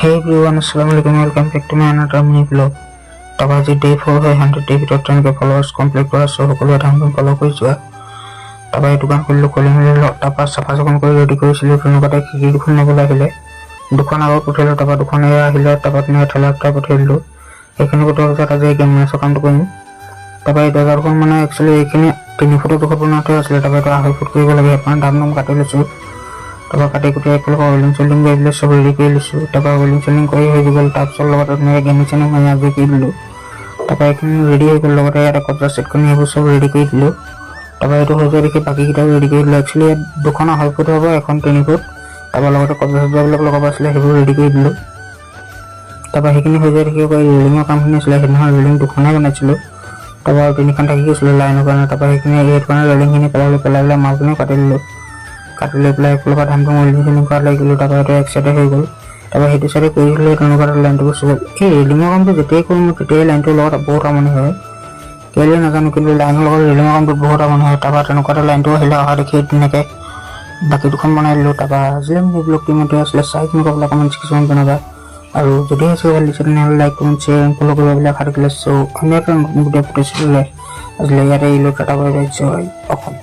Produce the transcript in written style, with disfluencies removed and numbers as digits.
Hey everyone, Assalamualaikum, welcome back to my another mini vlog. Taba আজি day 4 হয় 100 day ভিতৰত তেনেকৈ followers complete কৰা আছে সকলোৱে ধামধুম follow কৰি যোৱা তবা এই দোকান খুলিলো তবা চাফা চকন কৰি ৰেডি কৰিছিলো তেনেকুৱাতে কি দুখন নবলে আহিলে দুখন আগত উঠিলো তবা দুখনে আহিলে তবা তুমি ঠেলাটা পঠিয়ালো এইখিনি কথা আজি গেম মেচ কামটো কৰিম তবা এই দৰজাৰখন মানে একচুয়ালি এইখিনি 3 ফুট দুখ বনাতে আছিল তবা এটা 2.5 ফুট কৰিব লাগে আপোনাৰ দাম কাটি লৈছো तब काटे कुटे वेलिंग सेलिंग सब रेडी कर लीसो तब वेलिंग सेलिंग गल टाइप्सर गेमिंग चैनल मैं आज की दिल तब रेडी हो गल कब्जा सेट कर सब रेडी कर दिल तब ये देखिए बाकी रेडी कर दिल एक्चुअली दुखन 2.5 फुट हम एन 3 फुट तब कब्जा सब्जा लगा रेडी कर दिल तब सही देखिए रेलिंग काम रेलिंग दुखने बनाई तब 3 थी गई लाइनर कारण तब रेलिंग पेला मालखिनि काटि दिल काटि ले पेला एफाल धान वेलिंग सेलिंग कर लगे तब एक साइडे हो गल तब सही साइडे लाइन तो गुसि गल ये रेलिंग काम तो जिते करो लाइन तो बहुत आमनि है केले नाजानो कि लाइन रेलिंग काम तो बहुत आमनि है तब लाइन तो अहा देखिए धुनियाके बाकी दुखन बनाई दिल तब आज ब्लग टीमते आसले चाइ कमेंट किसान बनाबा और जो channel like comment share follow कर आशा रखिले सो अन्य भिडिओ आज टाटा बाय बाय जय অসম।